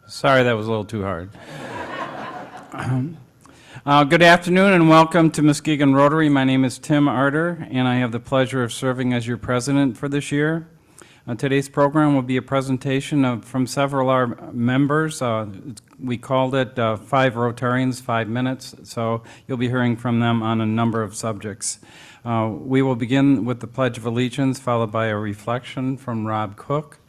Sorry, that was a little too hard. Good afternoon and welcome to Muskegon Rotary. My name is Tim Arter and I have the pleasure of serving as your president for this year. Today's program will be a presentation from several of our members. We called it 5 Rotarians, 5 minutes, so you'll be hearing from them on a number of subjects. We will begin with the Pledge of Allegiance, followed by a reflection from Rob Cook.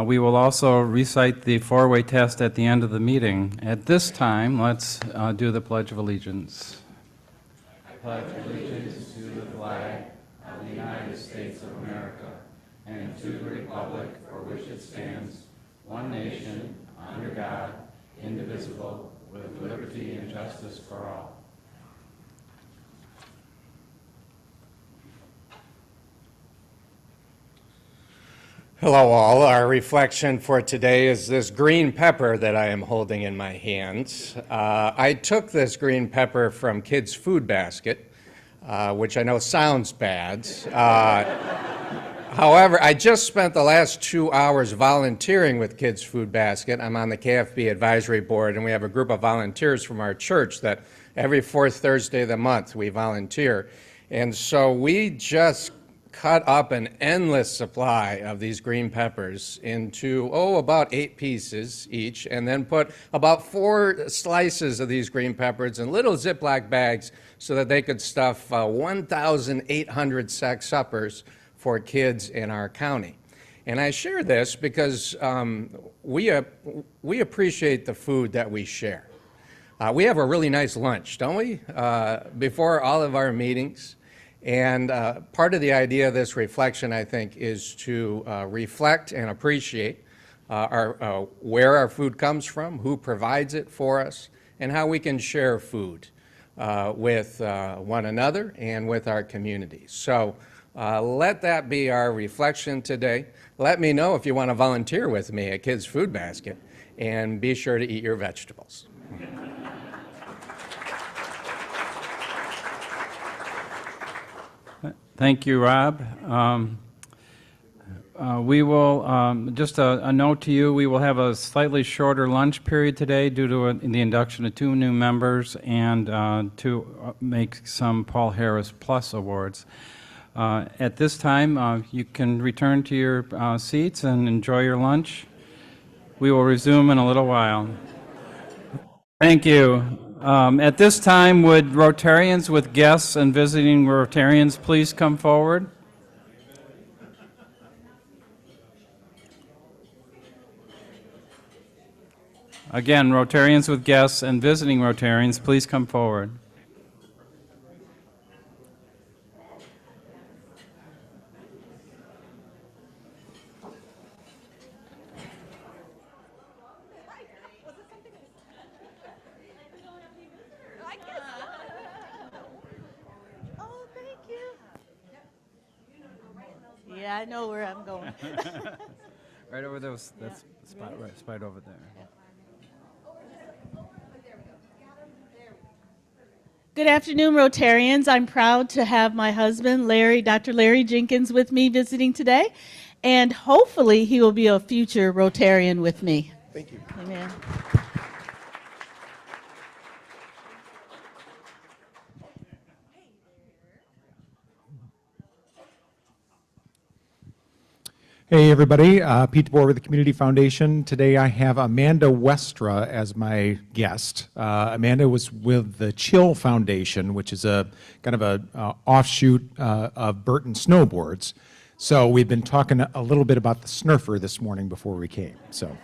We will also recite the 4-way test at the end of the meeting. At this time, let's do the Pledge of Allegiance. I pledge allegiance to the flag of the United States of America and to the republic for which it stands, one nation, under God, indivisible, with liberty and justice for all. Hello all. Our reflection for today is this green pepper that I am holding in my hands. I took this green pepper from Kids Food Basket, which I know sounds bad. However, I just spent the last 2 hours volunteering with Kids Food Basket. I'm on the KFB advisory board, and we have a group of volunteers from our church that every 4th Thursday of the month we volunteer. And so we just cut up an endless supply of these green peppers into, about 8 pieces each, and then put about 4 slices of these green peppers in little Ziploc bags so that they could stuff 1,800 sack suppers for kids in our county. And I share this because we appreciate the food that we share. We have a really nice lunch, don't we, before all of our meetings. And part of the idea of this reflection, I think, is to reflect and appreciate where our food comes from, who provides it for us, and how we can share food with one another and with our community. So let that be our reflection today. Let me know if you want to volunteer with me at Kids Food Basket, and be sure to eat your vegetables. Thank you, Rob. We will, just a note to you, we will have a slightly shorter lunch period today due to the induction of 2 new members and to make some Paul Harris Plus awards. At this time, you can return to your seats and enjoy your lunch. We will resume in a little while. Thank you. At this time, would Rotarians with guests and visiting Rotarians please come forward? Again, Rotarians with guests and visiting Rotarians, please come forward. Yeah, I know where I'm going. Right over those, that's spot right over there. Good afternoon, Rotarians. I'm proud to have my husband, Dr. Larry Jenkins, with me visiting today, and hopefully he will be a future Rotarian with me. Thank you. Amen. Hey everybody, Pete DeBoer with the Community Foundation. Today I have Amanda Westra as my guest. Amanda was with the Chill Foundation, which is a kind of a offshoot of Burton Snowboards. So we've been talking a little bit about the Snurfer this morning before we came. So.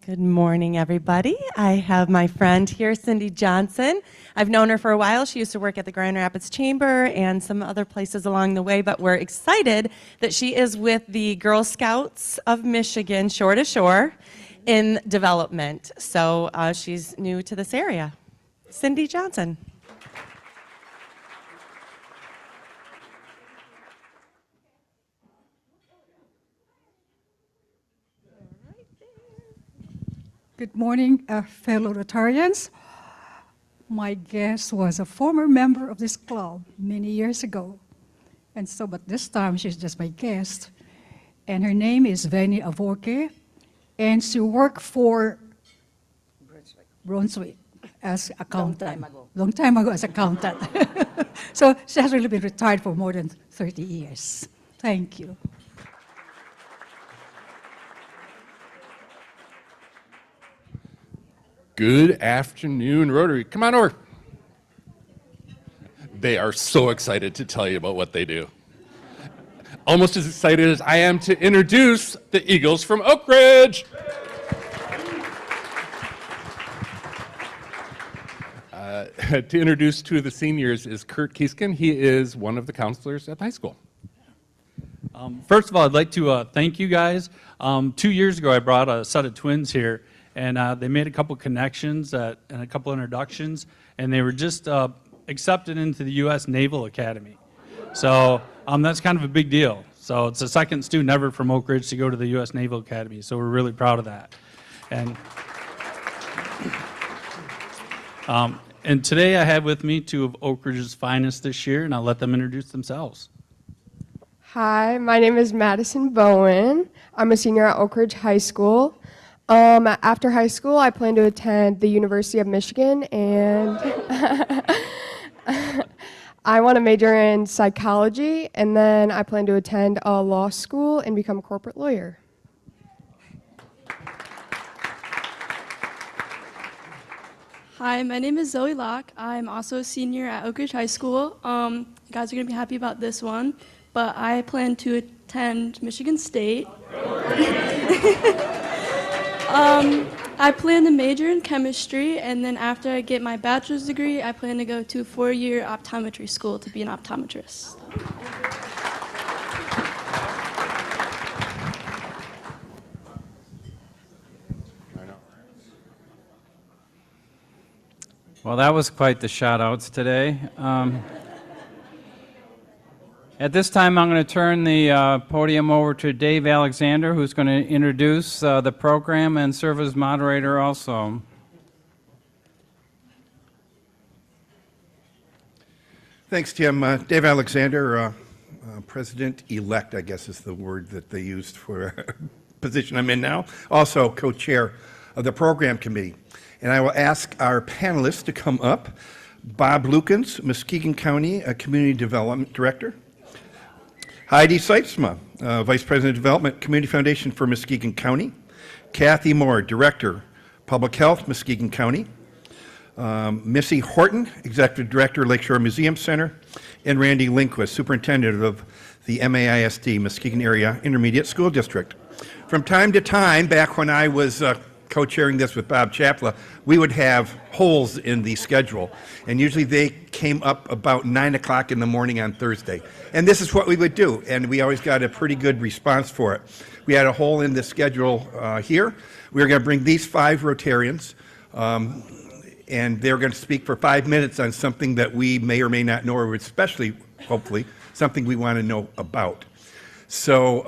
Good morning, everybody. I have my friend here, Cindy Johnson. I've known her for a while. She used to work at the Grand Rapids Chamber and some other places along the way, but we're excited that she is with the Girl Scouts of Michigan, Shore to Shore, in development. So she's new to this area. Cindy Johnson. Good morning, fellow Rotarians. My guest was a former member of this club many years ago. And so, but this time she's just my guest. And her name is Veni Avorke. And she worked for Brunswick as accountant. Long time ago as accountant. So she has really been retired for more than 30 years. Thank you. Good afternoon, Rotary. Come on over. They are so excited to tell you about what they do. Almost as excited as I am to introduce the Eagles from Oak Ridge. To introduce two of the seniors is Kurt Kiesken. He is one of the counselors at the high school. First of all, I'd like to thank you guys. 2 years ago, I brought a set of twins here, and they made a couple connections and a couple introductions, and they were just accepted into the U.S. Naval Academy. So that's kind of a big deal. So it's the second student ever from Oak Ridge to go to the U.S. Naval Academy, so we're really proud of that. And today I have with me two of Oak Ridge's finest this year, and I'll let them introduce themselves. Hi, my name is Madison Bowen. I'm a senior at Oak Ridge High School. After high school, I plan to attend the University of Michigan, and I want to major in psychology, and then I plan to attend a law school and become a corporate lawyer. Hi, my name is Zoe Locke. I'm also a senior at Oak Ridge High School. You guys are going to be happy about this one, but I plan to attend Michigan State. I plan to major in chemistry, and then after I get my bachelor's degree, I plan to go to a 4-year optometry school to be an optometrist. Well, that was quite the shout-outs today. At this time, I'm going to turn the podium over to Dave Alexander, who's going to introduce the program and serve as moderator also. Thanks, Tim. Dave Alexander, President-elect, I guess is the word that they used for a position I'm in now. Also co-chair of the program committee. And I will ask our panelists to come up. Bob Lukens, Muskegon County Community Development Director. Heidi Seitzma, Vice President of Development, Community Foundation for Muskegon County. Kathy Moore, Director, Public Health, Muskegon County. Missy Horton, Executive Director, Lakeshore Museum Center. And Randy Lindquist, Superintendent of the MAISD, Muskegon Area Intermediate School District. From time to time, back when I was co-chairing this with Bob Chapla, we would have holes in the schedule, and usually they came up about 9 o'clock in the morning on Thursday. And this is what we would do, and we always got a pretty good response for it. We had a hole in the schedule here. We were going to bring these 5 Rotarians, and they're going to speak for 5 minutes on something that we may or may not know, or especially, hopefully, something we want to know about. So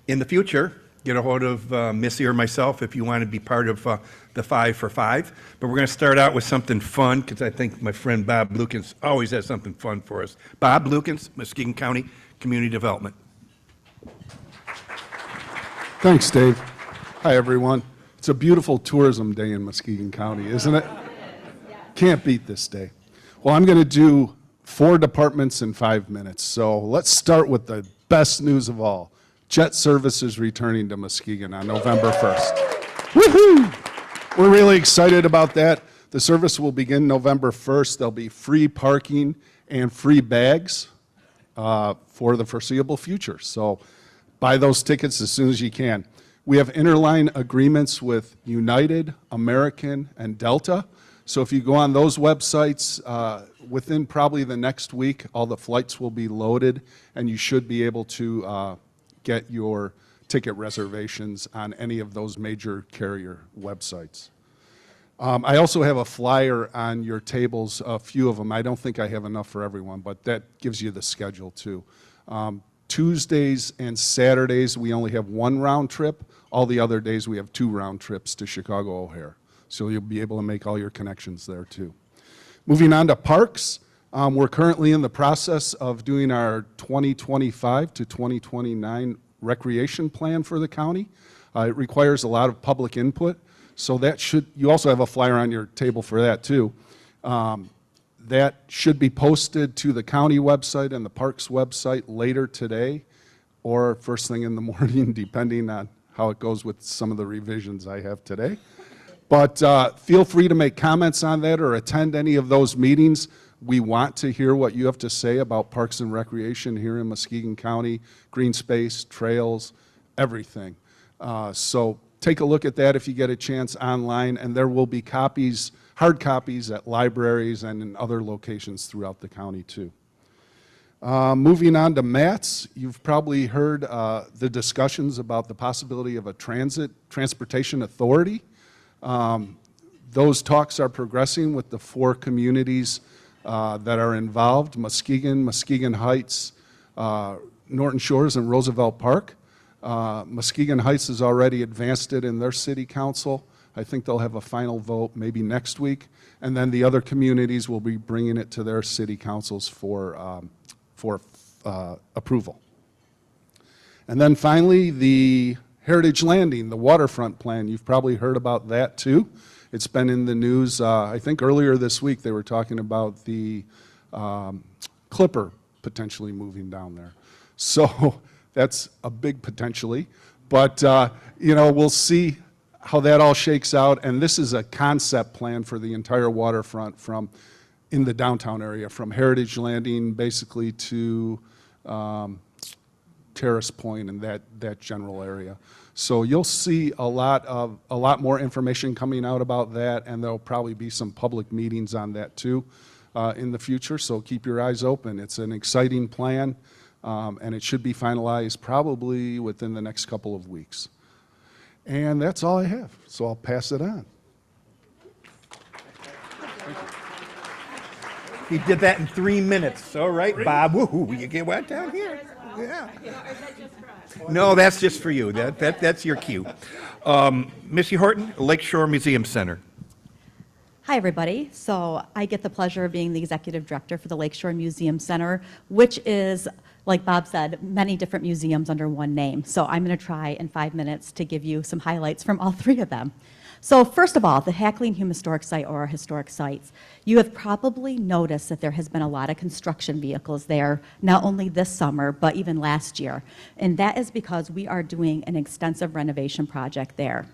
in the future, get a hold of Missy or myself if you want to be part of the 5 for 5. But we're going to start out with something fun, because I think my friend Bob Lukens always has something fun for us. Bob Lukens, Muskegon County Community Development. Thanks, Dave. Hi, everyone. It's a beautiful tourism day in Muskegon County, isn't it? Can't beat this day. Well, I'm going to do 4 departments in 5 minutes. So let's start with the best news of all. Jet service is returning to Muskegon on November 1st. Woohoo! We're really excited about that. The service will begin November 1st. There'll be free parking and free bags for the foreseeable future. So buy those tickets as soon as you can. We have interline agreements with United, American, and Delta. So if you go on those websites, within probably the next week, all the flights will be loaded, and you should be able to get your ticket reservations on any of those major carrier websites. I also have a flyer on your tables, a few of them. I don't think I have enough for everyone, but that gives you the schedule too. Tuesdays and Saturdays, we only have one round trip. All the other days, we have 2 round trips to Chicago O'Hare. So you'll be able to make all your connections there too. Moving on to parks, we're currently in the process of doing our 2025 to 2029 recreation plan for the county. It requires a lot of public input. So that you also have a flyer on your table for that too. That should be posted to the county website and the parks website later today or first thing in the morning, depending on how it goes with some of the revisions I have today. But feel free to make comments on that or attend any of those meetings. We want to hear what you have to say about parks and recreation here in Muskegon County, green space, trails, everything. So take a look at that if you get a chance online, and there will be copies, hard copies at libraries and in other locations throughout the county too. Moving on to MATS, you've probably heard the discussions about the possibility of a transportation authority. Those talks are progressing with the 4 communities that are involved: Muskegon, Muskegon Heights, Norton Shores, and Roosevelt Park. Muskegon Heights has already advanced it in their city council. I think they'll have a final vote maybe next week. And then the other communities will be bringing it to their city councils for approval. And then finally, the Heritage Landing, the waterfront plan. You've probably heard about that too. It's been in the news. I think earlier this week they were talking about the Clipper potentially moving down there. So that's a big potentially, but you know, we'll see how that all shakes out. And this is a concept plan for the entire waterfront from in the downtown area, from Heritage Landing basically to Terrace Point and that general area. So you'll see a lot more information coming out about that, and there'll probably be some public meetings on that too in the future. So keep your eyes open. It's an exciting plan. And it should be finalized probably within the next couple of weeks. And that's all I have, so I'll pass it on. He did that in 3 minutes. All right, Bob. Woohoo! You get what down here? Yeah. No, that's just for you. That's your cue. Missy Horton, Lakeshore Museum Center. Hi, everybody. So I get the pleasure of being the executive director for the Lakeshore Museum Center, which is, like Bob said, many different museums under one name. So I'm going to try in 5 minutes to give you some highlights from all 3 of them. So first of all, the Hackling Hume Historic Site, or our historic sites. You have probably noticed that there has been a lot of construction vehicles there, not only this summer, but even last year. And that is because we are doing an extensive renovation project there.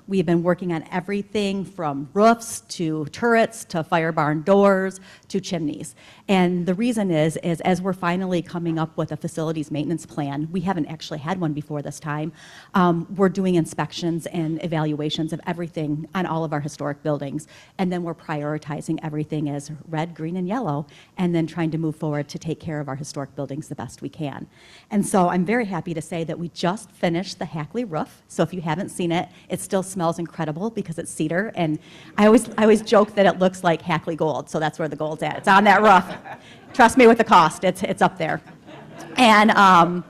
We have been working on everything from roofs to turrets to fire barn doors to chimneys. And the reason is as we're finally coming up with a facilities maintenance plan, we haven't actually had one before this time, we're doing inspections and evaluations of everything on all of our historic buildings. And then we're prioritizing everything as red, green, and yellow, and then trying to move forward to take care of our historic buildings the best we can. And so I'm very happy to say that we just finished the Hackley roof. So if you haven't seen it, it still smells incredible because it's cedar, and I always joke that it looks like Hackley gold, so that's where the gold's at. It's on that roof. Trust me with the cost, it's up there. And I'm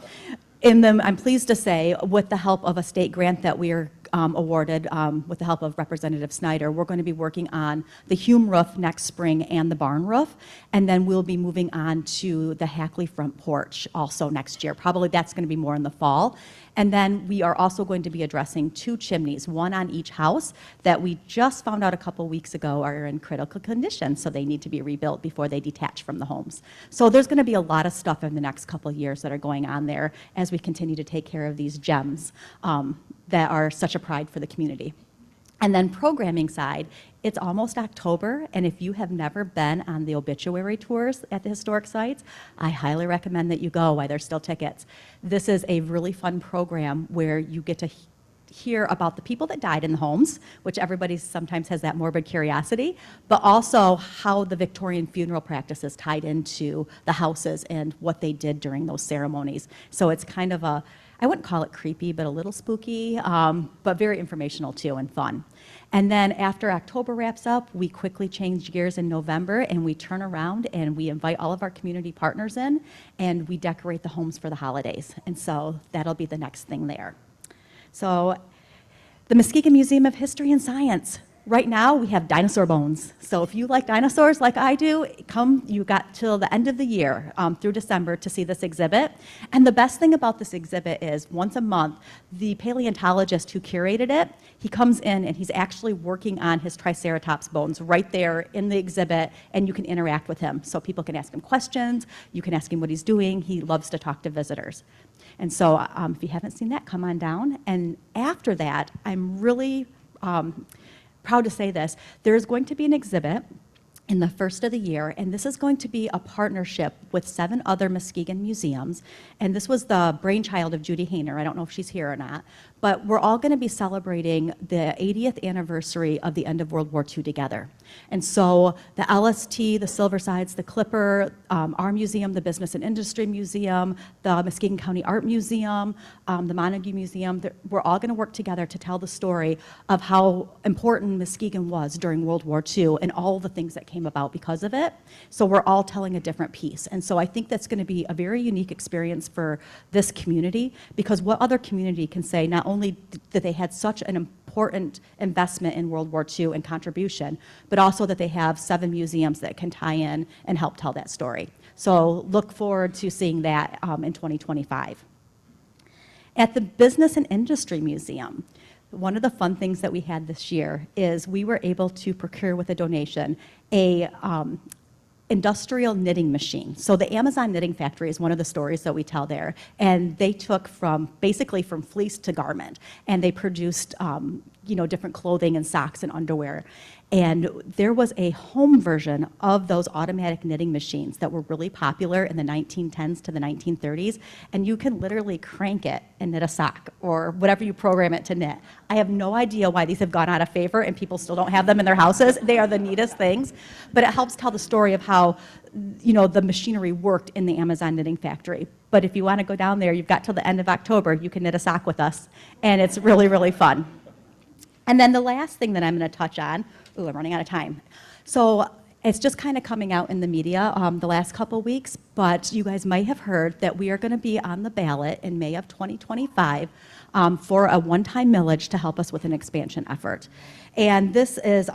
pleased to say, with the help of a state grant that we are awarded, with the help of Representative Snyder, we're going to be working on the Hume roof next spring and the barn roof, and then we'll be moving on to the Hackley front porch also next year. Probably that's going to be more in the fall. And then we are also going to be addressing 2 chimneys, one on each house, that we just found out a couple weeks ago are in critical condition, so they need to be rebuilt before they detach from the homes. So there's going to be a lot of stuff in the next couple of years that are going on there as we continue to take care of these gems that are such a pride for the community. And then programming side, it's almost October, and if you have never been on the obituary tours at the historic sites, I highly recommend that you go while there's still tickets. This is a really fun program where you get to hear about the people that died in the homes, which everybody sometimes has that morbid curiosity, but also how the Victorian funeral practices tied into the houses and what they did during those ceremonies. So it's kind of a, I wouldn't call it creepy, but a little spooky, but very informational too and fun. And then after October wraps up, we quickly change gears in November and we turn around and we invite all of our community partners in and we decorate the homes for the holidays. And so that'll be the next thing there. So the Muskegon Museum of History and Science. Right now, we have dinosaur bones. So if you like dinosaurs like I do, come, you got till the end of the year, through December, to see this exhibit. And the best thing about this exhibit is once a month, the paleontologist who curated it, he comes in and he's actually working on his Triceratops bones right there in the exhibit, and you can interact with him. So people can ask him questions, you can ask him what he's doing. He loves to talk to visitors. And so if you haven't seen that, come on down. And after that, I'm really proud to say this, there's going to be an exhibit in the first of the year, and this is going to be a partnership with 7 other Muskegon museums, and this was the brainchild of Judy Hayner. I don't know if she's here or not, but we're all going to be celebrating the 80th anniversary of the end of World War II together. And so the LST, the Silversides, the Clipper, our museum, the Business and Industry Museum, the Muskegon County Art Museum, the Montague Museum, we're all going to work together to tell the story of how important Muskegon was during World War II and all the things that came about because of it. So we're all telling a different piece. And so I think that's going to be a very unique experience for this community, because what other community can say not only that they had such an important investment in World War II and contribution, but also that they have 7 museums that can tie in and help tell that story. So look forward to seeing that in 2025. At the Business and Industry Museum, one of the fun things that we had this year is we were able to procure with a donation a industrial knitting machine. So the Amazon Knitting Factory is one of the stories that we tell there, and they took basically from fleece to garment, and they produced different clothing and socks and underwear. And there was a home version of those automatic knitting machines that were really popular in the 1910s to the 1930s, and you can literally crank it and knit a sock or whatever you program it to knit. I have no idea why these have gone out of favor and people still don't have them in their houses. They are the neatest things, but it helps tell the story of how the machinery worked in the Amazon Knitting Factory. But if you want to go down there, you've got till the end of October, you can knit a sock with us, and it's really, really fun. And then the last thing that I'm going to touch on, I'm running out of time. So it's just kind of coming out in the media the last couple weeks, but you guys might have heard that we are going to be on the ballot in May of 2025 for a one-time millage to help us with an expansion effort. And this is,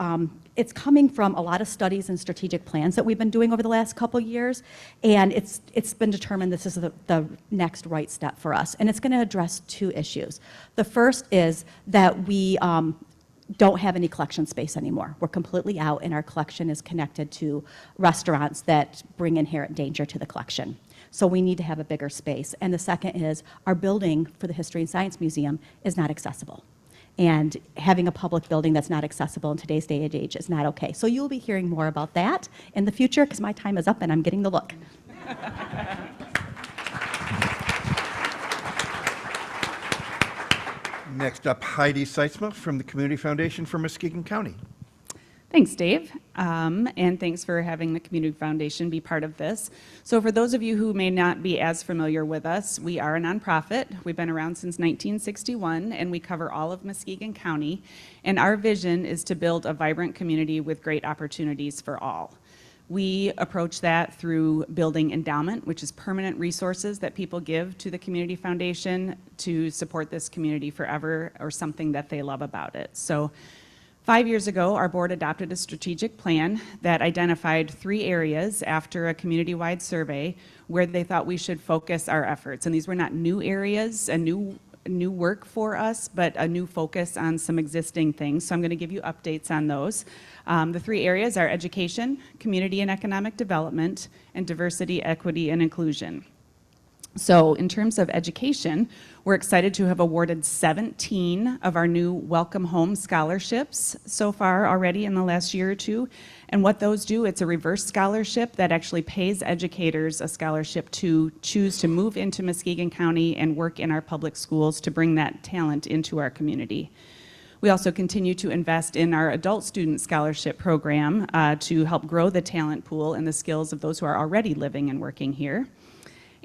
it's coming from a lot of studies and strategic plans that we've been doing over the last couple years, and it's been determined this is the next right step for us. And it's going to address 2 issues. The first is that we don't have any collection space anymore. We're completely out, and our collection is connected to restaurants that bring inherent danger to the collection. So we need to have a bigger space. And the second is our building for the History and Science Museum is not accessible. And having a public building that's not accessible in today's day and age is not okay. So you'll be hearing more about that in the future, because my time is up and I'm getting the look. Next up, Heidi Seitzma from the Community Foundation for Muskegon County. Thanks, Dave, and thanks for having the Community Foundation be part of this. So for those of you who may not be as familiar with us, we are a nonprofit. We've been around since 1961, and we cover all of Muskegon County, and our vision is to build a vibrant community with great opportunities for all. We approach that through building endowment, which is permanent resources that people give to the Community Foundation to support this community forever, or something that they love about it. So 5 years ago, our board adopted a strategic plan that identified 3 areas after a community-wide survey where they thought we should focus our efforts. And these were not new areas, a new work for us, but a new focus on some existing things. So I'm going to give you updates on those. The 3 areas are education, community and economic development, and diversity, equity, and inclusion. So in terms of education, we're excited to have awarded 17 of our new Welcome Home scholarships so far already in the last year or two. And what those do, it's a reverse scholarship that actually pays educators a scholarship to choose to move into Muskegon County and work in our public schools to bring that talent into our community. We also continue to invest in our adult student scholarship program to help grow the talent pool and the skills of those who are already living and working here.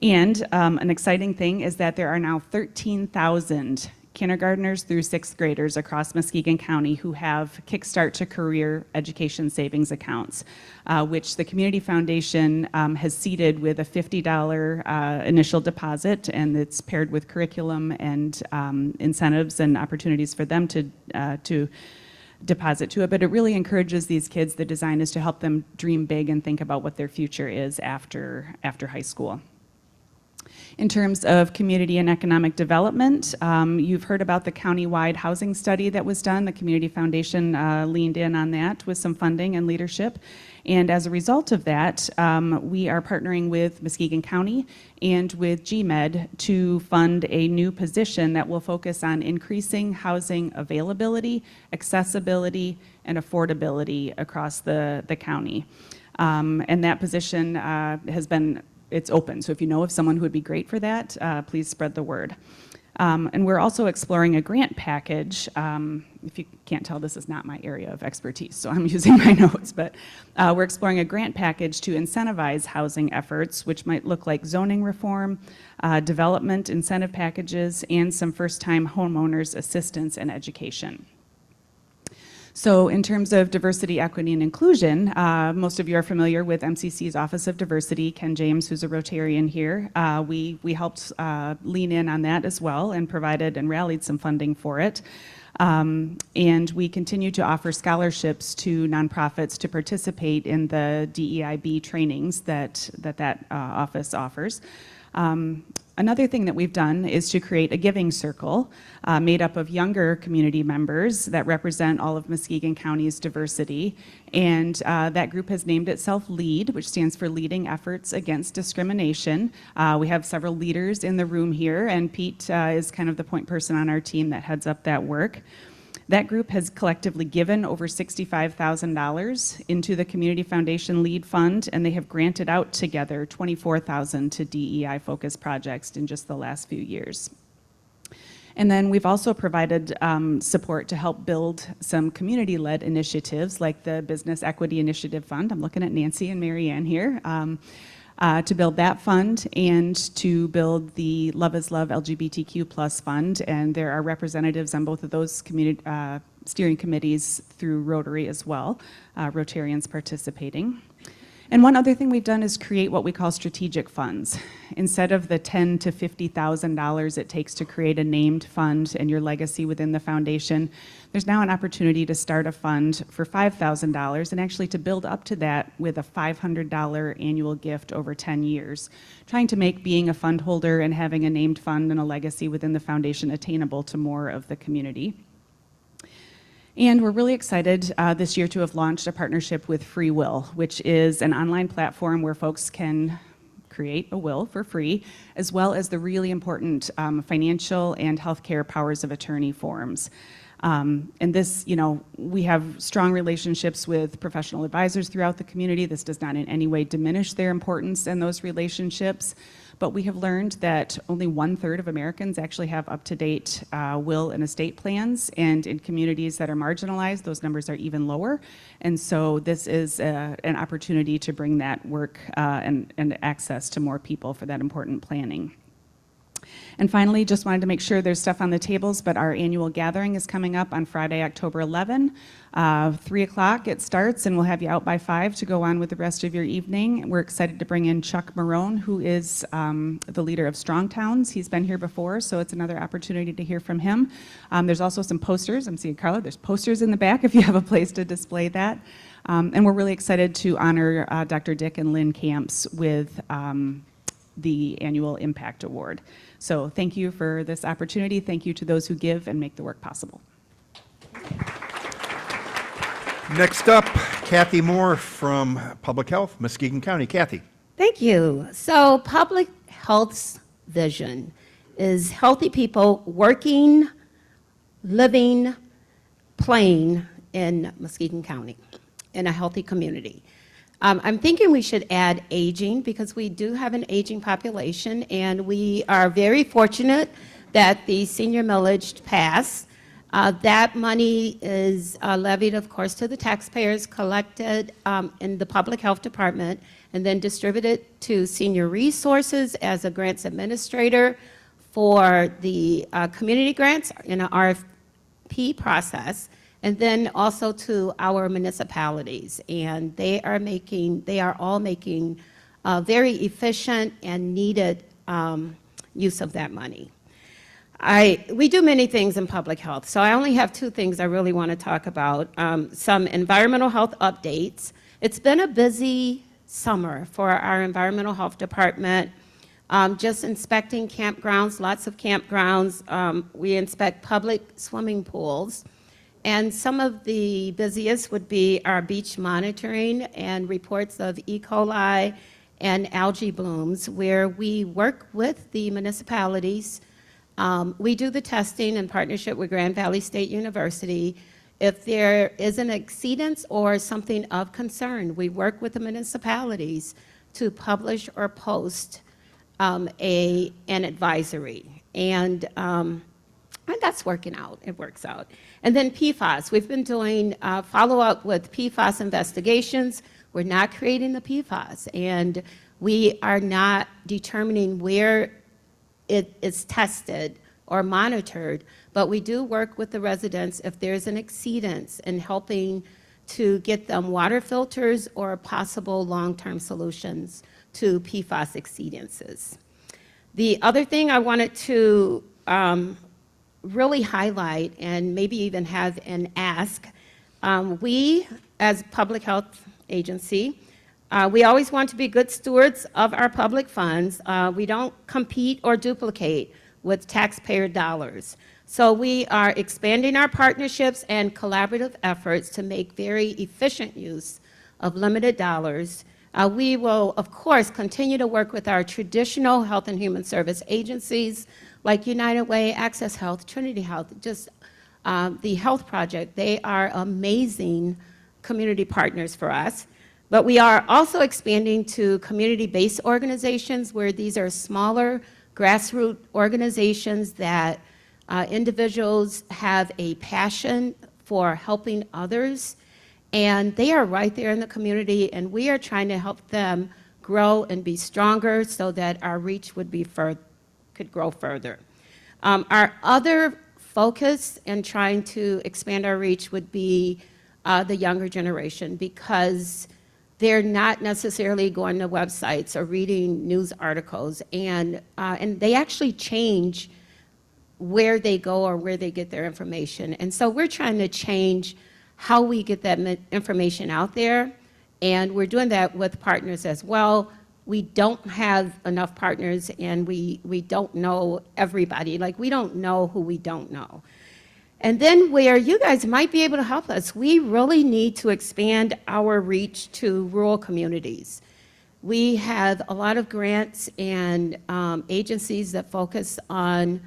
And an exciting thing is that there are now 13,000 kindergartners through sixth graders across Muskegon County who have Kickstart to Career education savings accounts, which the Community Foundation has seeded with a $50 initial deposit, and it's paired with curriculum and incentives and opportunities for them to deposit to it. But it really encourages these kids. The design is to help them dream big and think about what their future is after high school. In terms of community and economic development, you've heard about the countywide housing study that was done. The Community Foundation leaned in on that with some funding and leadership. And as a result of that, we are partnering with Muskegon County and with GMED to fund a new position that will focus on increasing housing availability, accessibility, and affordability across the county. And that position it's open, so if you know of someone who would be great for that, please spread the word. And we're also exploring a grant package. If you can't tell, this is not my area of expertise, so I'm using my notes, but we're exploring a grant package to incentivize housing efforts, which might look like zoning reform, development incentive packages, and some first-time homeowners assistance and education. So in terms of diversity, equity, and inclusion, most of you are familiar with MCC's Office of Diversity. Ken James, who's a Rotarian here, we helped lean in on that as well and provided and rallied some funding for it. And we continue to offer scholarships to nonprofits to participate in the DEIB trainings that office offers. Another thing that we've done is to create a giving circle made up of younger community members that represent all of Muskegon County's diversity. And that group has named itself LEAD, which stands for Leading Efforts Against Discrimination. We have several leaders in the room here, and Pete is kind of the point person on our team that heads up that work. That group has collectively given over $65,000 into the Community Foundation LEAD Fund, and they have granted out together $24,000 to DEI-focused projects in just the last few years. And then we've also provided support to help build some community-led initiatives like the Business Equity Initiative Fund. I'm looking at Nancy and Mary Ann here. To build that fund and to build the Love is Love LGBTQ plus fund. And there are representatives on both of those community steering committees through Rotary as well, Rotarians participating. And one other thing we've done is create what we call strategic funds. Instead of the $10,000 to $50,000 it takes to create a named fund and your legacy within the foundation, there's now an opportunity to start a fund for $5,000 and actually to build up to that with a $500 annual gift over 10 years, trying to make being a fund holder and having a named fund and a legacy within the foundation attainable to more of the community. And we're really excited this year to have launched a partnership with Free Will, which is an online platform where folks can create a will for free, as well as the really important financial and healthcare powers of attorney forms. And this, we have strong relationships with professional advisors throughout the community. This does not in any way diminish their importance in those relationships. But we have learned that only 1/3 of Americans actually have up-to-date will and estate plans, and in communities that are marginalized, those numbers are even lower. And so this is an opportunity to bring that work and access to more people for that important planning. And finally, just wanted to make sure there's stuff on the tables, but our annual gathering is coming up on Friday, October 11. 3 o'clock it starts, and we'll have you out by 5 to go on with the rest of your evening. We're excited to bring in Chuck Marone, who is the leader of Strong Towns. He's been here before, so it's another opportunity to hear from him. There's also some posters. I'm seeing Carla. There's posters in the back if you have a place to display that. And we're really excited to honor Dr. Dick and Lynn Camps with the annual Impact Award. So thank you for this opportunity. Thank you to those who give and make the work possible. Next up, Kathy Moore from Public Health, Muskegon County. Kathy. Thank you. So public health's vision is healthy people working, living, playing in Muskegon County in a healthy community. I'm thinking we should add aging because we do have an aging population, and we are very fortunate that the senior millage passed. That money is levied, of course, to the taxpayers, collected in the public health department, and then distributed to senior resources as a grants administrator for the community grants in an RFP process, and then also to our municipalities. And they are all making very efficient and needed use of that money. We do many things in public health, so I only have two things I really want to talk about. Some environmental health updates. It's been a busy summer for our environmental health department, just inspecting campgrounds, lots of campgrounds. We inspect public swimming pools. And some of the busiest would be our beach monitoring and reports of E. coli and algae blooms, where we work with the municipalities. We do the testing in partnership with Grand Valley State University. If there is an exceedance or something of concern, we work with the municipalities to publish or post an advisory. And that's working out. It works out. And then PFAS. We've been doing follow-up with PFAS investigations. We're not creating the PFAS, and we are not determining where it is tested or monitored, but we do work with the residents if there's an exceedance in helping to get them water filters or possible long-term solutions to PFAS exceedances. The other thing I wanted to really highlight and maybe even have an ask, we as public health agency, we always want to be good stewards of our public funds. We don't compete or duplicate with taxpayer dollars. So we are expanding our partnerships and collaborative efforts to make very efficient use of limited dollars. We will, of course, continue to work with our traditional health and human service agencies like United Way, Access Health, Trinity Health, just the Health Project. They are amazing community partners for us. But we are also expanding to community-based organizations where these are smaller grassroots organizations that individuals have a passion for helping others, and they are right there in the community, and we are trying to help them grow and be stronger so that our reach would be could grow further. Our other focus in trying to expand our reach would be the younger generation, because they're not necessarily going to websites or reading news articles, and they actually change where they go or where they get their information. And so we're trying to change how we get that information out there, and we're doing that with partners as well. We don't have enough partners, and we don't know everybody. Like, we don't know who we don't know. And then where you guys might be able to help us, we really need to expand our reach to rural communities. We have a lot of grants and agencies that focus on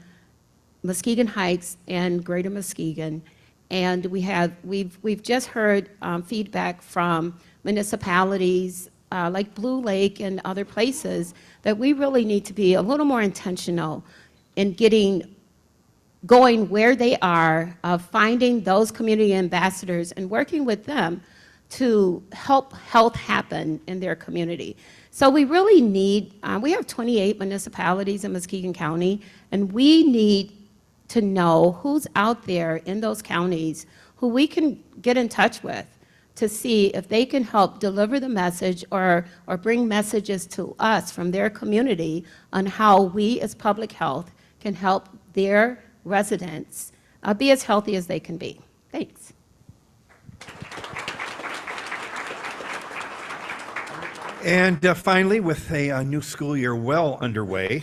Muskegon Heights and Greater Muskegon, and we've just heard feedback from municipalities like Blue Lake and other places that we really need to be a little more intentional in going where they are, finding those community ambassadors and working with them to help health happen in their community. So we really need, we have 28 municipalities in Muskegon County, and we need to know who's out there in those counties who we can get in touch with to see if they can help deliver the message or bring messages to us from their community on how we as public health can help their residents be as healthy as they can be. Thanks. And finally, with a new school year well underway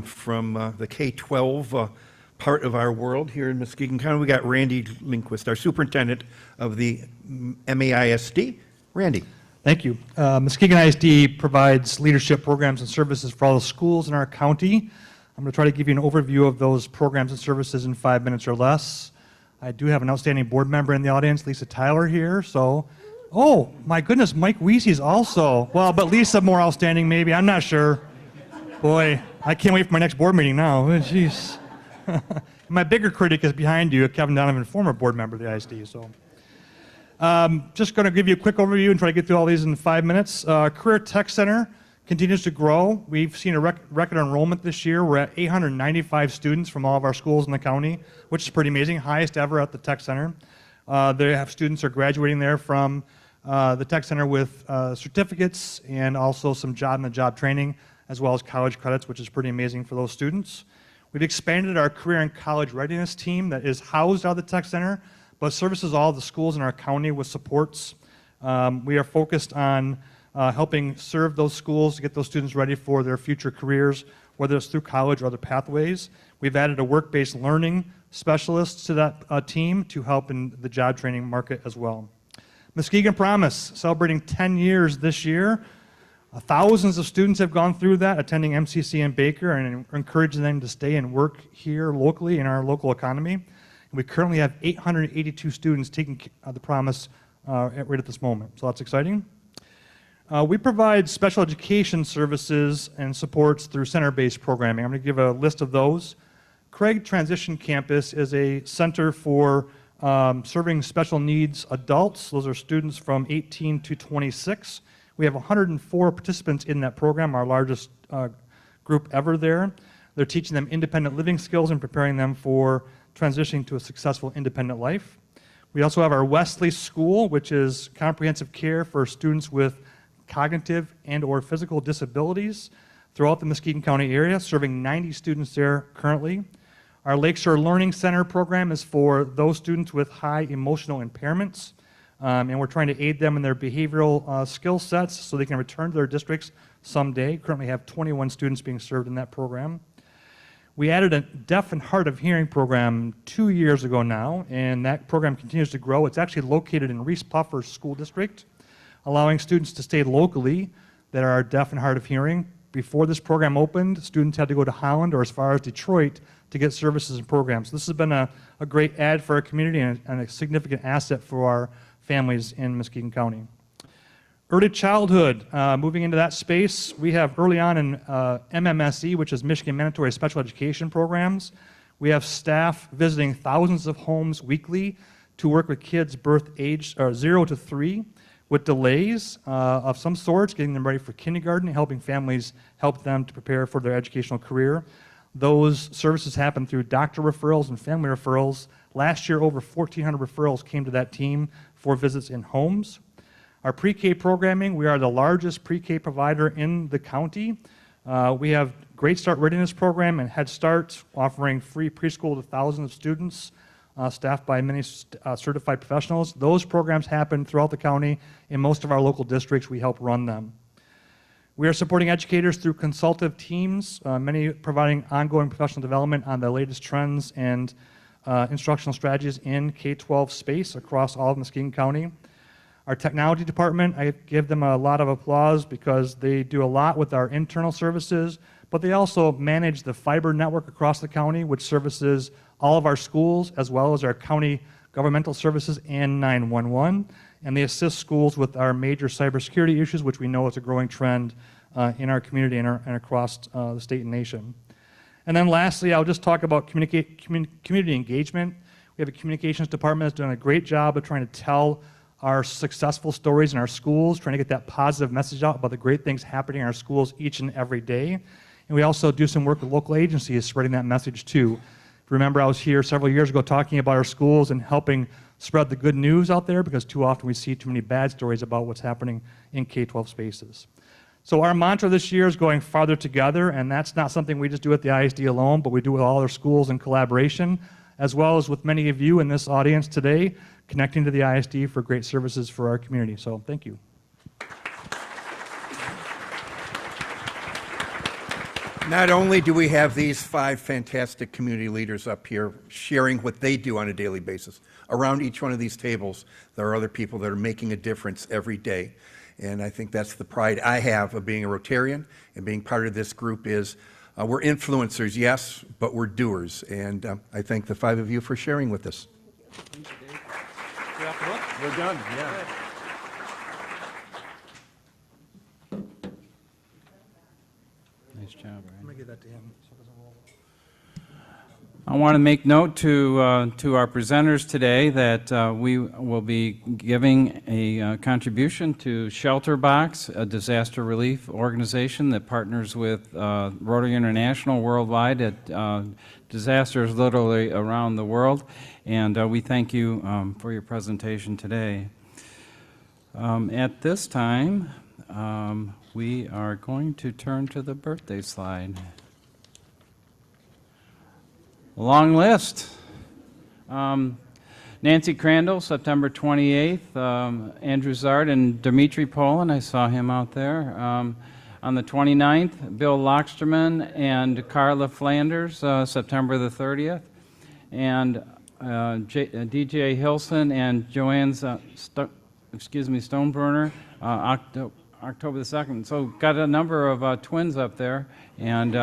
from the K-12 part of our world here in Muskegon County, we got Randy Lindquist, our superintendent of the MAISD. Randy. Thank you. Muskegon ISD provides leadership programs and services for all the schools in our county. I'm going to try to give you an overview of those programs and services in 5 minutes or less. I do have an outstanding board member in the audience, Lisa Tyler here, so, oh, my goodness, Mike Weesey's also, well, but Lisa more outstanding maybe, I'm not sure. Boy, I can't wait for my next board meeting now, jeez. My bigger critic is behind you, Kevin Donovan, former board member of the ISD, so. Just going to give you a quick overview and try to get through all these in 5 minutes. Career Tech Center continues to grow. We've seen a record enrollment this year. We're at 895 students from all of our schools in the county, which is pretty amazing, highest ever at the Tech Center. They have students are graduating there from the Tech Center with certificates and also some job-on-the-job training, as well as college credits, which is pretty amazing for those students. We've expanded our career and college readiness team that is housed out of the Tech Center, but services all the schools in our county with supports. We are focused on helping serve those schools to get those students ready for their future careers, whether it's through college or other pathways. We've added a work-based learning specialist to that team to help in the job training market as well. Muskegon Promise, celebrating 10 years this year. Thousands of students have gone through that, attending MCC in Baker, and encouraging them to stay and work here locally in our local economy. And we currently have 882 students taking the Promise right at this moment, so that's exciting. We provide special education services and supports through center-based programming. I'm going to give a list of those. Craig Transition Campus is a center for serving special needs adults. Those are students from 18 to 26. We have 104 participants in that program, our largest group ever there. They're teaching them independent living skills and preparing them for transitioning to a successful independent life. We also have our Wesley School, which is comprehensive care for students with cognitive and or physical disabilities throughout the Muskegon County area, serving 90 students there currently. Our Lakeshore Learning Center program is for those students with high emotional impairments, and we're trying to aid them in their behavioral skill sets so they can return to their districts someday. Currently have 21 students being served in that program. We added a deaf and hard of hearing program 2 years ago now, and that program continues to grow. It's actually located in Reese Puffer School District, allowing students to stay locally that are deaf and hard of hearing. Before this program opened, students had to go to Holland or as far as Detroit to get services and programs. This has been a great add for our community and a significant asset for our families in Muskegon County. Early childhood, moving into that space, we have early on in MMSE, which is Michigan Mandatory Special Education Programs. We have staff visiting thousands of homes weekly to work with kids birth age 0 to 3 with delays of some sorts, getting them ready for kindergarten, helping families help them to prepare for their educational career. Those services happen through doctor referrals and family referrals. Last year, over 1,400 referrals came to that team for visits in homes. Our pre-K programming, we are the largest pre-K provider in the county. We have Great Start Readiness Program and Head Start, offering free preschool to thousands of students, staffed by many certified professionals. Those programs happen throughout the county. In most of our local districts, we help run them. We are supporting educators through consultative teams, many providing ongoing professional development on the latest trends and instructional strategies in K-12 space across all of Muskegon County. Our technology department, I give them a lot of applause because they do a lot with our internal services, but they also manage the fiber network across the county, which services all of our schools as well as our county governmental services and 911. And they assist schools with our major cybersecurity issues, which we know is a growing trend in our community and across the state and nation. And then lastly, I'll just talk about community engagement. We have a communications department that's done a great job of trying to tell our successful stories in our schools, trying to get that positive message out about the great things happening in our schools each and every day. And we also do some work with local agencies spreading that message too. Remember, I was here several years ago talking about our schools and helping spread the good news out there because too often we see too many bad stories about what's happening in K-12 spaces. So our mantra this year is going farther together, and that's not something we just do at the ISD alone, but we do with all our schools in collaboration, as well as with many of you in this audience today, connecting to the ISD for great services for our community. So thank you. Not only do we have these 5 fantastic community leaders up here sharing what they do on a daily basis, around each one of these tables, there are other people that are making a difference every day. And I think that's the pride I have of being a Rotarian and being part of this group is We're influencers, yes, but we're doers. And I thank the 5 of you for sharing with us. We're done, yeah. Nice job, Ryan. I'm going to give that to him so it doesn't roll. I want to make note to our presenters today that we will be giving a contribution to Shelter Box, a disaster relief organization that partners with Rotary International worldwide at disasters literally around the world. And we thank you for your presentation today. At this time, we are going to turn to the birthday slide. Long list. Nancy Crandall, September 28th. Andrew Zard and Dimitri Poland, I saw him out there. On the 29th, Bill Locksterman and Carla Flanders, September the 30th. And DJ Hilson and Joanne Stoneburner, October the 2nd. So got a number of twins up there. And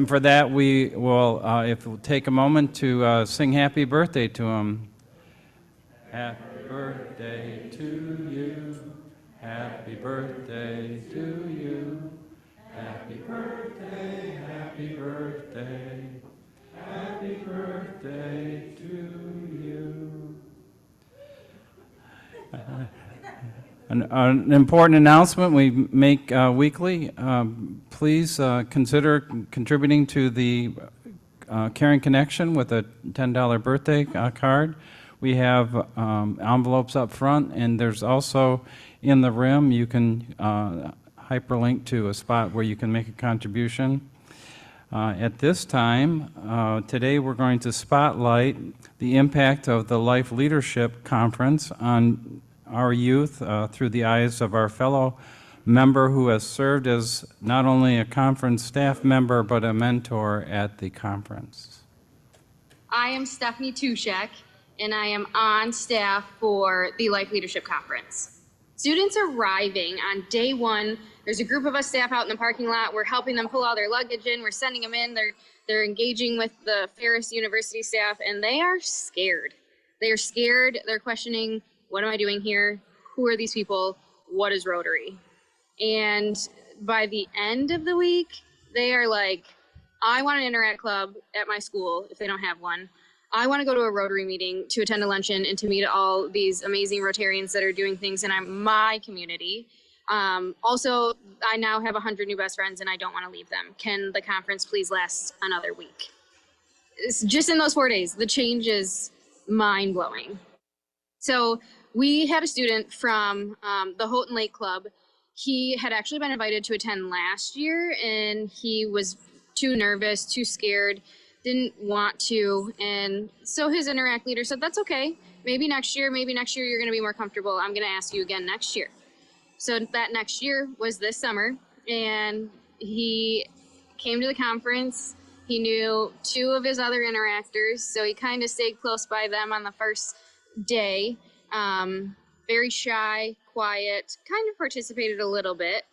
for that, we will, if we'll take a moment to sing happy birthday to them. Happy birthday to you. Happy birthday to you. Happy birthday, happy birthday. Happy birthday to you. An important announcement we make weekly. Please consider contributing to the Caring Connection with a $10 birthday card. We have envelopes up front, and there's also in the rim you can hyperlink to a spot where you can make a contribution. At this time, today we're going to spotlight the impact of the Life Leadership Conference on our youth through the eyes of our fellow member who has served as not only a conference staff member but a mentor at the conference. I am Stephanie Tushek, and I am on staff for the Life Leadership Conference. Students arriving on day one, there's a group of us staff out in the parking lot. We're helping them pull all their luggage in. We're sending them in. They're engaging with the Ferris University staff, and they are scared. They are scared. They're questioning, what am I doing here? Who are these people? What is Rotary? And by the end of the week, they are like, I want an Interact Club at my school if they don't have one. I want to go to a Rotary meeting to attend a luncheon and to meet all these amazing Rotarians that are doing things in my community. Also, I now have 100 new best friends and I don't want to leave them. Can the conference please last another week? It's just in those 4 days, the change is mind-blowing. So we had a student from the Houghton Lake Club. He had actually been invited to attend last year and he was too nervous, too scared, didn't want to. And so his Interact leader said, that's okay. Maybe next year you're going to be more comfortable. I'm going to ask you again next year. So that next year was this summer, and he came to the conference. He knew 2 of his other interactors, so he kind of stayed close by them on the first day. Very shy, quiet, kind of participated a little bit.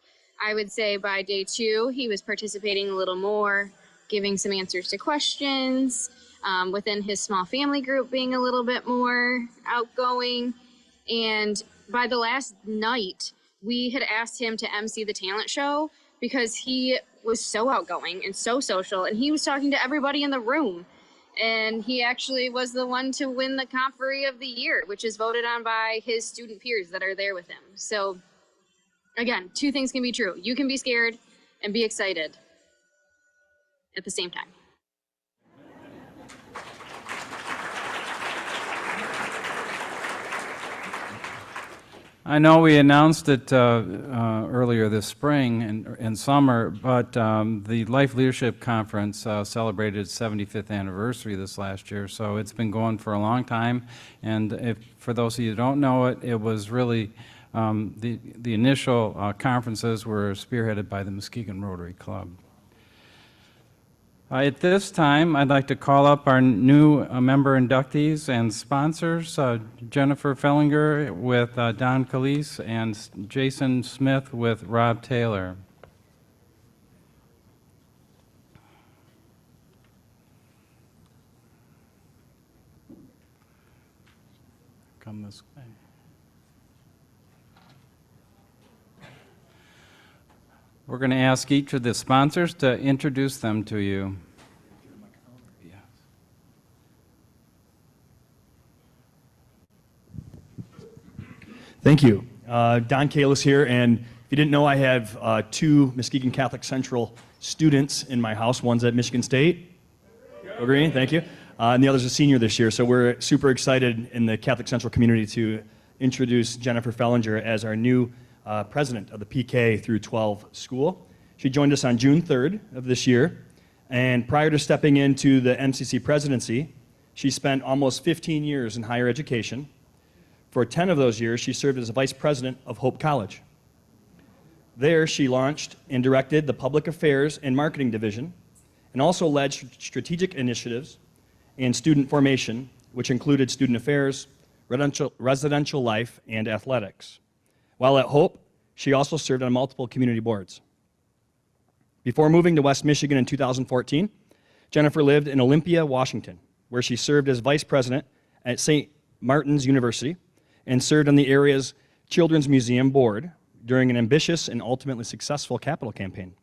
I would say by day 2, he was participating a little more, giving some answers to questions, within his small family group being a little bit more outgoing. And by the last night, we had asked him to MC the talent show because he was so outgoing and so social, and he was talking to everybody in the room. And he actually was the one to win the Conferee of the Year, which is voted on by his student peers that are there with him. So again, 2 things can be true. You can be scared and be excited at the same time. I know we announced it earlier this spring and summer, but the Life Leadership Conference celebrated its 75th anniversary this last year, so it's been going for a long time. And for those of you who don't know it, it was really the initial conferences were spearheaded by the Muskegon Rotary Club. At this time, I'd like to call up our new member inductees and sponsors, Jennifer Fellinger with Don Calise and Jason Smith with Rob Taylor. come this way. We're going to ask each of the sponsors to introduce them to you. Thank you. Don Kalis here, and if you didn't know, I have two Muskegon Catholic Central students in my house. One's at Michigan State. Go Green, thank you. And the other's a senior this year, so we're super excited in the Catholic Central community to introduce Jennifer Fellinger as our new president of the PK through 12 school. She joined us on June 3rd of this year, and prior to stepping into the MCC presidency, she spent almost 15 years in higher education. For 10 of those years, she served as a vice president of Hope College. There, she launched and directed the Public Affairs and Marketing Division, and also led strategic initiatives and student formation, which included student affairs, residential life, and athletics. While at Hope, she also served on multiple community boards. Before moving to West Michigan in 2014, Jennifer lived in Olympia, Washington, where she served as vice president at St. Martin's University and served on the area's Children's Museum Board during an ambitious and ultimately successful capital campaign.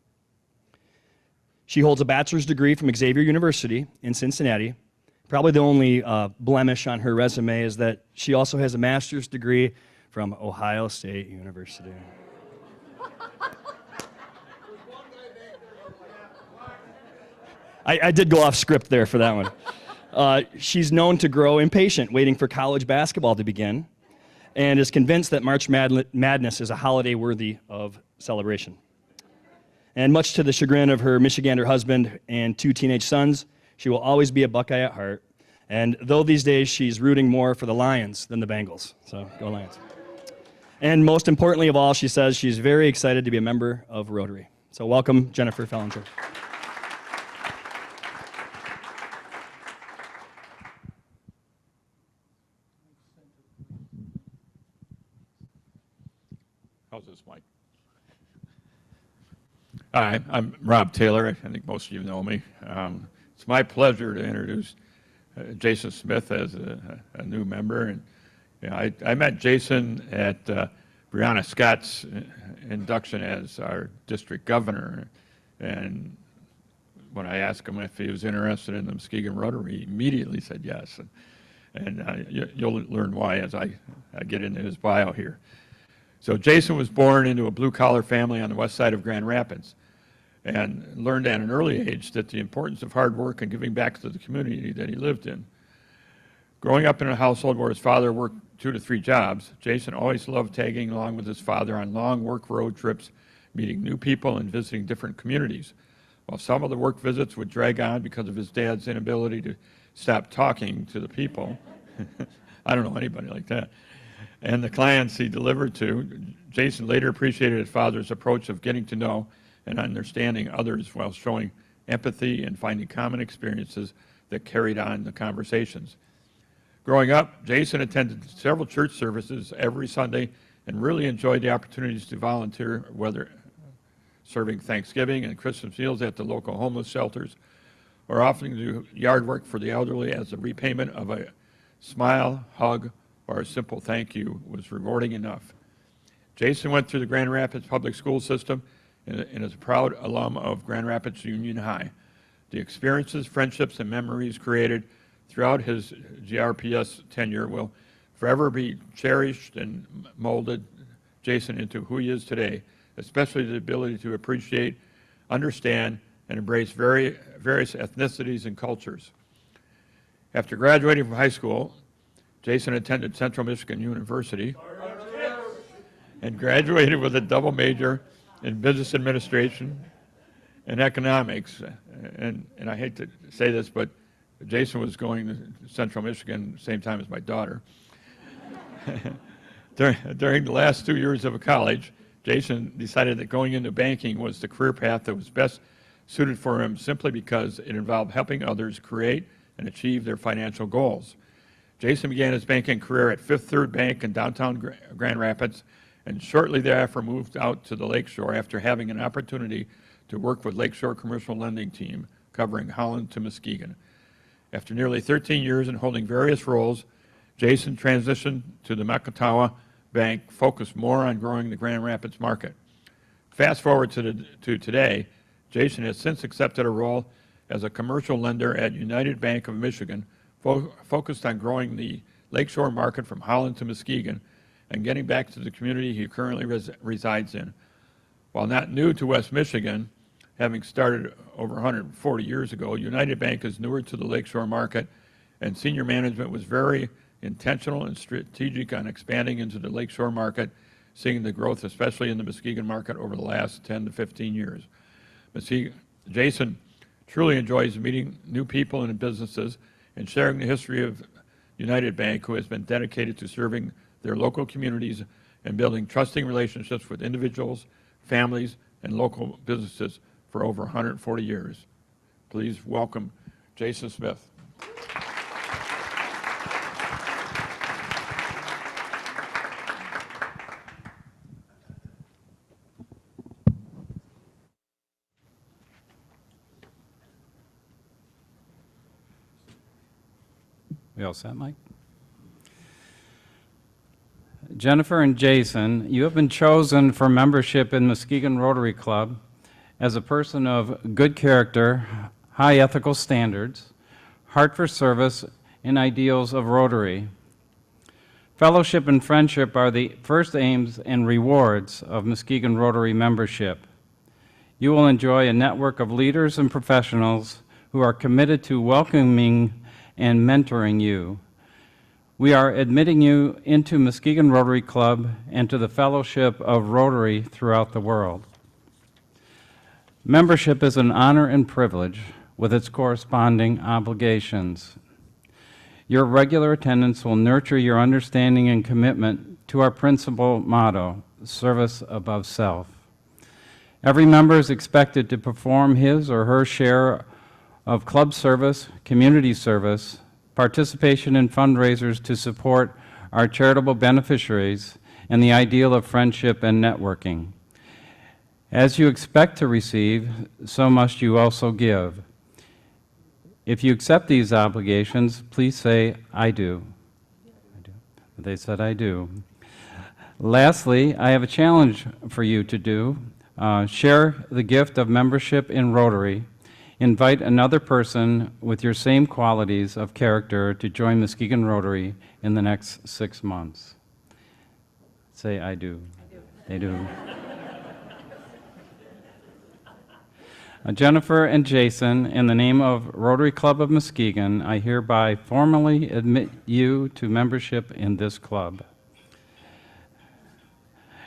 She holds a bachelor's degree from Xavier University in Cincinnati. Probably the only blemish on her resume is that she also has a master's degree from Ohio State University. I did go off script there for that one. She's known to grow impatient, waiting for college basketball to begin, and is convinced that March Madness is a holiday worthy of celebration. And much to the chagrin of her Michigander husband and two teenage sons, she will always be a Buckeye at heart. And though these days she's rooting more for the Lions than the Bengals. So go Lions. And most importantly of all, she says she's very excited to be a member of Rotary. So welcome, Jennifer Fellinger. How's this mic? Hi, I'm Rob Taylor. I think most of you know me. It's my pleasure to introduce Jason Smith as a new member. And you know, I met Jason at Brianna Scott's induction as our district governor. And when I asked him if he was interested in the Muskegon Rotary, he immediately said yes. And you'll learn why as I get into his bio here. So Jason was born into a blue-collar family on the west side of Grand Rapids and learned at an early age that the importance of hard work and giving back to the community that he lived in. Growing up in a household where his father worked 2 to 3 jobs, Jason always loved tagging along with his father on long work road trips, meeting new people and visiting different communities. While some of the work visits would drag on because of his dad's inability to stop talking to the people, I don't know anybody like that, and the clients he delivered to, Jason later appreciated his father's approach of getting to know and understanding others while showing empathy and finding common experiences that carried on the conversations. Growing up, Jason attended several church services every Sunday and really enjoyed the opportunities to volunteer, whether serving Thanksgiving and Christmas meals at the local homeless shelters, or offering to do yard work for the elderly as a repayment of a smile, hug, or a simple thank you was rewarding enough. Jason went through the Grand Rapids public school system and is a proud alum of Grand Rapids Union High. The experiences, friendships, and memories created throughout his GRPS tenure will forever be cherished and molded Jason into who he is today, especially the ability to appreciate, understand, and embrace various ethnicities and cultures. After graduating from high school, Jason attended Central Michigan University and graduated with a double major in business administration and economics. And I hate to say this, but Jason was going to Central Michigan the same time as my daughter. During the last 2 years of college, Jason decided that going into banking was the career path that was best suited for him simply because it involved helping others create and achieve their financial goals. Jason began his banking career at Fifth Third Bank in downtown Grand Rapids, and shortly thereafter moved out to the Lakeshore after having an opportunity to work with Lakeshore Commercial Lending Team, covering Holland to Muskegon. After nearly 13 years and holding various roles, Jason transitioned to the Meketawa Bank, focused more on growing the Grand Rapids market. Fast forward to today, Jason has since accepted a role as a commercial lender at United Bank of Michigan, focused on growing the Lakeshore market from Holland to Muskegon and getting back to the community he currently resides in. While not new to West Michigan, having started over 140 years ago, United Bank is newer to the Lakeshore market, and senior management was very intentional and strategic on expanding into the Lakeshore market, seeing the growth, especially in the Muskegon market, over the last 10 to 15 years. Jason truly enjoys meeting new people and businesses and sharing the history of United Bank, who has been dedicated to serving their local communities and building trusting relationships with individuals, families, and local businesses for over 140 years. Please welcome Jason Smith. We all set, Mike? Jennifer and Jason, you have been chosen for membership in Muskegon Rotary Club as a person of good character, high ethical standards, heart for service, and ideals of Rotary. Fellowship and friendship are the first aims and rewards of Muskegon Rotary membership. You will enjoy a network of leaders and professionals who are committed to welcoming and mentoring you. We are admitting you into Muskegon Rotary Club and to the Fellowship of Rotary throughout the world. Membership is an honor and privilege with its corresponding obligations. Your regular attendance will nurture your understanding and commitment to our principal motto, service above self. Every member is expected to perform his or her share of club service, community service, participation in fundraisers to support our charitable beneficiaries, and the ideal of friendship and networking. As you expect to receive, so must you also give. If you accept these obligations, please say, I do. I do. They said, I do. Lastly, I have a challenge for you to do. Share the gift of membership in Rotary. Invite another person with your same qualities of character to join Muskegon Rotary in the next 6 months. Say, I do. I do. They do. Jennifer and Jason, in the name of Rotary Club of Muskegon, I hereby formally admit you to membership in this club.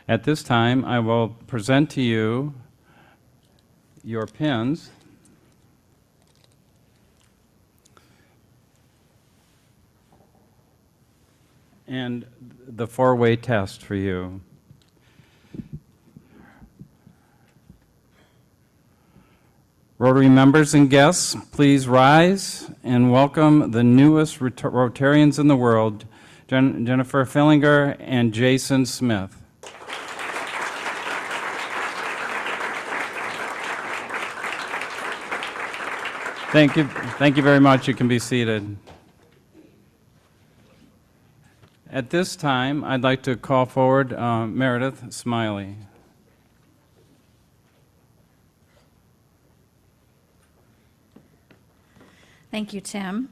At this time, I will present to you your pins. And the four-way test for you. Rotary members and guests, please rise and welcome the newest Rotarians in the world, Jennifer Fillinger and Jason Smith. Thank you. Thank you very much. You can be seated. At this time, I'd like to call forward Meredith Smiley. Thank you, Tim.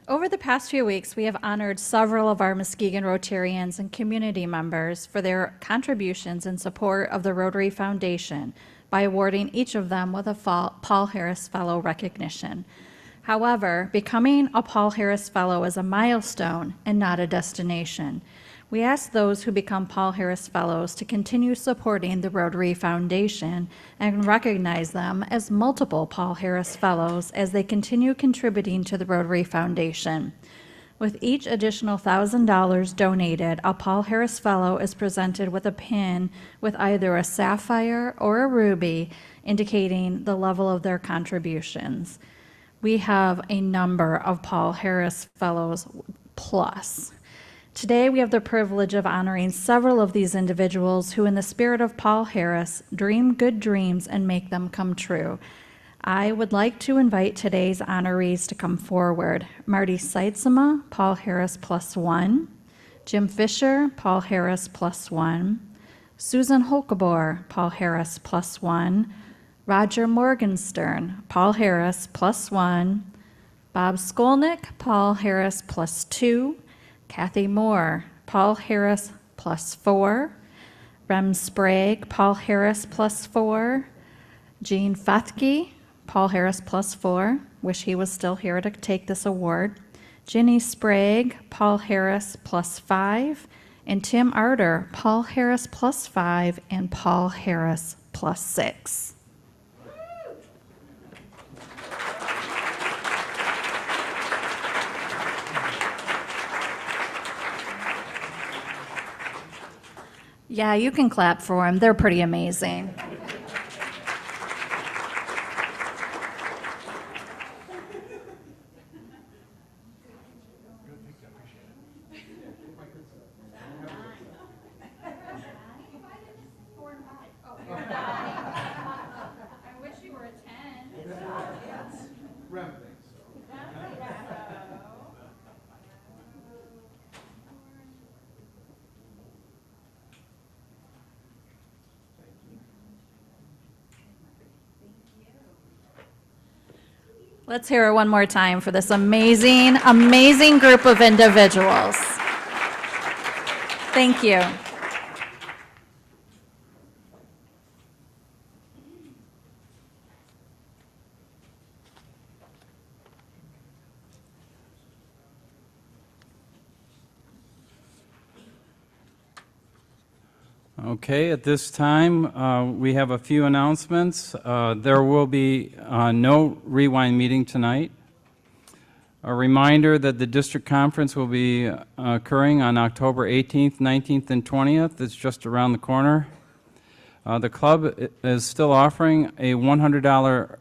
Over the past few weeks, we have honored several of our Muskegon Rotarians and community members for their contributions in support of the Rotary Foundation by awarding each of them with a Paul Harris Fellow recognition. However, becoming a Paul Harris Fellow is a milestone and not a destination. We ask those who become Paul Harris Fellows to continue supporting the Rotary Foundation and recognize them as multiple Paul Harris Fellows as they continue contributing to the Rotary Foundation. With each additional $1,000 donated, a Paul Harris Fellow is presented with a pin with either a sapphire or a ruby, indicating the level of their contributions. We have a number of Paul Harris Fellows plus. Today, we have the privilege of honoring several of these individuals who, in the spirit of Paul Harris, dream good dreams and make them come true. I would like to invite today's honorees to come forward. Marty Seitzema, Paul Harris +1. Jim Fisher, Paul Harris +1. Susan Holkebor, Paul Harris +1. Roger Morgenstern, Paul Harris +1. Bob Skolnick, Paul Harris +2. Kathy Moore, Paul Harris +4. Rem Sprague, Paul Harris +4. Jean Fethke, Paul Harris +4. Wish he was still here to take this award. Ginny Sprague, Paul Harris +5. And Tim Arter, Paul Harris +5 and Paul Harris +6. Yeah, you can clap for them. They're pretty amazing. Let's hear it one more time for this amazing, amazing group of individuals. Thank you. Okay, at this time, we have a few announcements. There will be no rewind meeting tonight. A reminder that the district conference will be occurring on October 18th, 19th, and 20th. It's just around the corner. The club is still offering a $100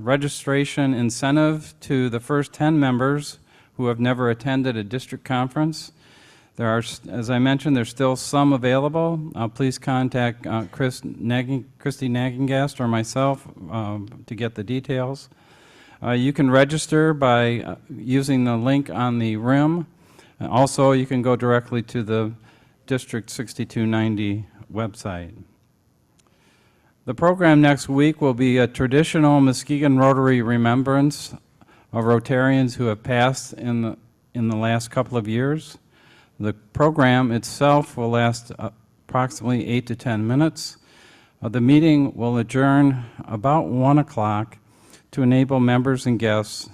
registration incentive to the first 10 members who have never attended a district conference. There are, as I mentioned, there's still some available. Please contact Christy Nagengast or myself to get the details. You can register by using the link on the rim. Also, you can go directly to the District 6290 website. The program next week will be a traditional Muskegon Rotary remembrance of Rotarians who have passed in the last couple of years. The program itself will last approximately 8 to 10 minutes. The meeting will adjourn about 1 o'clock to enable members and guests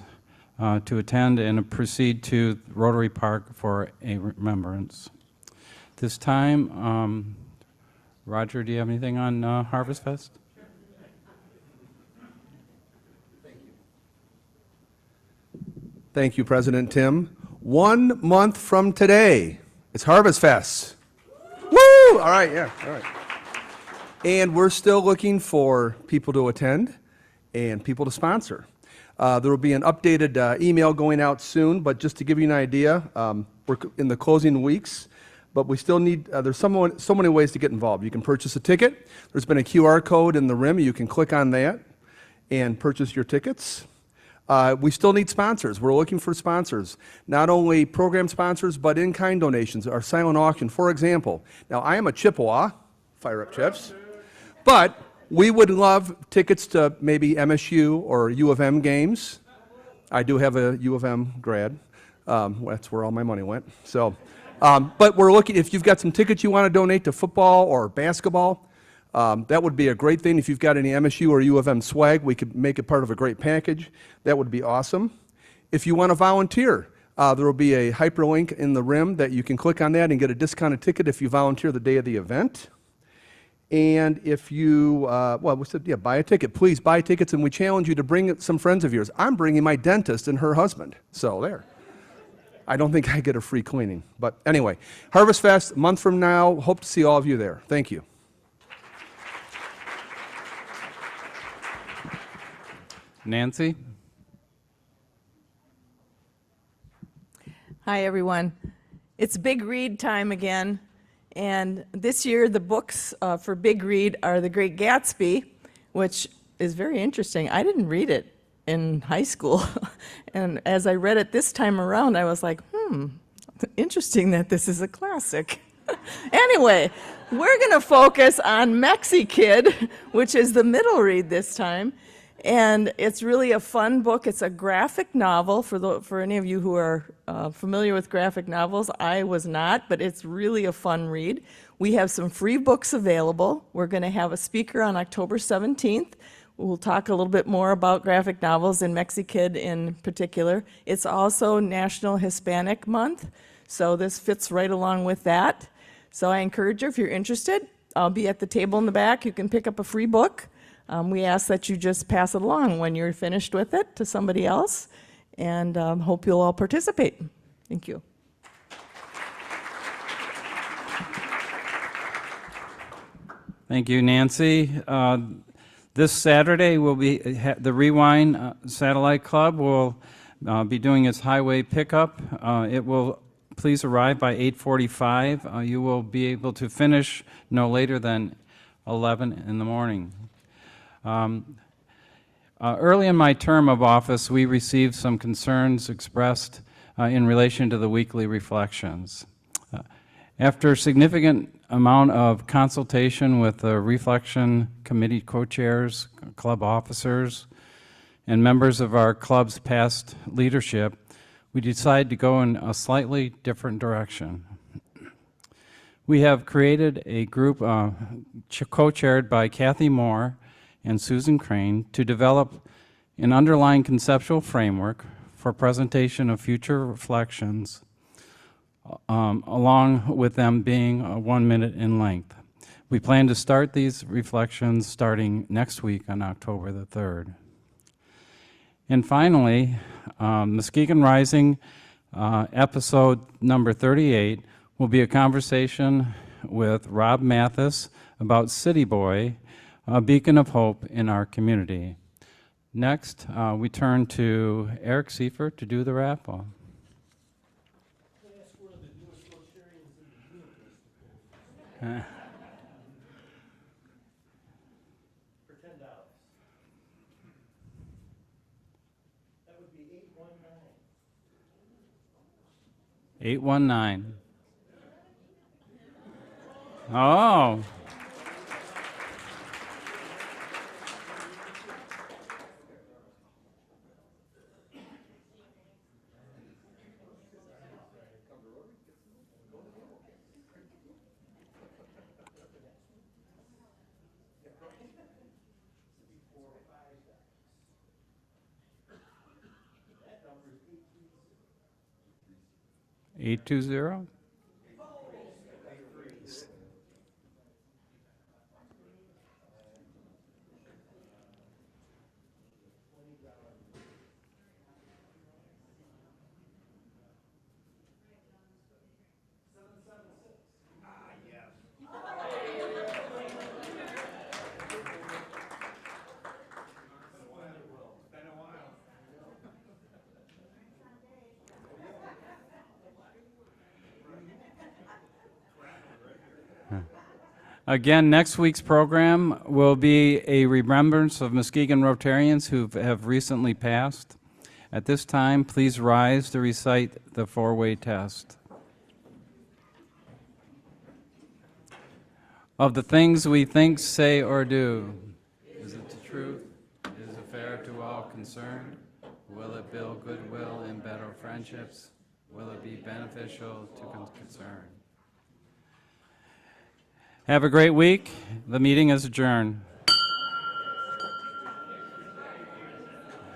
to attend and proceed to Rotary Park for a remembrance. This time, Roger, do you have anything on Harvest Fest? Thank you, President Tim. 1 month from today, it's Harvest Fest. Woo! All right, yeah, all right. And we're still looking for people to attend and people to sponsor. There will be an updated email going out soon, but just to give you an idea, we're in the closing weeks, but we still need, there's so many ways to get involved. You can purchase a ticket. There's been a QR code in the rim. You can click on that and purchase your tickets. We still need sponsors. We're looking for sponsors, not only program sponsors, but in-kind donations, our silent auction, for example. Now, I am a Chippewa, fire up chips, but we would love tickets to maybe MSU or U of M games. I do have a U of M grad. That's where all my money went. So, but we're looking, if you've got some tickets you want to donate to football or basketball, that would be a great thing. If you've got any MSU or U of M swag, we could make it part of a great package. That would be awesome. If you want to volunteer, there will be a hyperlink in the rim that you can click on that and get a discounted ticket if you volunteer the day of the event. And if you, well, we said, yeah, buy a ticket. Please buy tickets, and we challenge you to bring some friends of yours. I'm bringing my dentist and her husband, so there. I don't think I get a free cleaning. But anyway, Harvest Fest, a month from now. Hope to see all of you there. Thank you. Nancy? Hi, everyone. It's Big Read time again, and this year the books for Big Read are The Great Gatsby, which is very interesting. I didn't read it in high school. And as I read it this time around, I was like, interesting that this is a classic. Anyway, we're going to focus on Mexi-Kid, which is the middle read this time. And it's really a fun book. It's a graphic novel for any of you who are familiar with graphic novels. I was not, but it's really a fun read. We have some free books available. We're going to have a speaker on October 17th. We'll talk a little bit more about graphic novels and Mexi-Kid in particular. It's also National Hispanic Month, so this fits right along with that. So I encourage you, if you're interested, I'll be at the table in the back. You can pick up a free book. We ask that you just pass it along when you're finished with it to somebody else, and hope you'll all participate. Thank you. Thank you, Nancy. This Saturday will be the Rewind Satellite Club will be doing its highway pickup. It will please arrive by 8:45. You will be able to finish no later than 11 in the morning. Early in my term of office, we received some concerns expressed in relation to the weekly reflections. After a significant amount of consultation with the Reflection Committee co-chairs, club officers, and members of our club's past leadership, we decided to go in a slightly different direction. We have created a group co-chaired by Kathy Moore and Susan Crane to develop an underlying conceptual framework for presentation of future reflections, along with them being 1 minute in length. We plan to start these reflections starting next week on October the 3rd. And finally, Muskegon Rising episode number 38 will be a conversation with Rob Mathis about City Boy, a beacon of hope in our community. Next, we turn to Eric Seifert to do the raffle. For $10. That would be 819. 819. Oh. Eight 820? Again, next week's program will be a remembrance of Muskegon Rotarians who have recently passed. At this time, please rise to recite the four-way test. Of the things we think, say, or do, is it the truth? Is it fair to all concerned? Will it build goodwill and better friendships? Will it be beneficial to concern? Have a great week. The meeting is adjourned.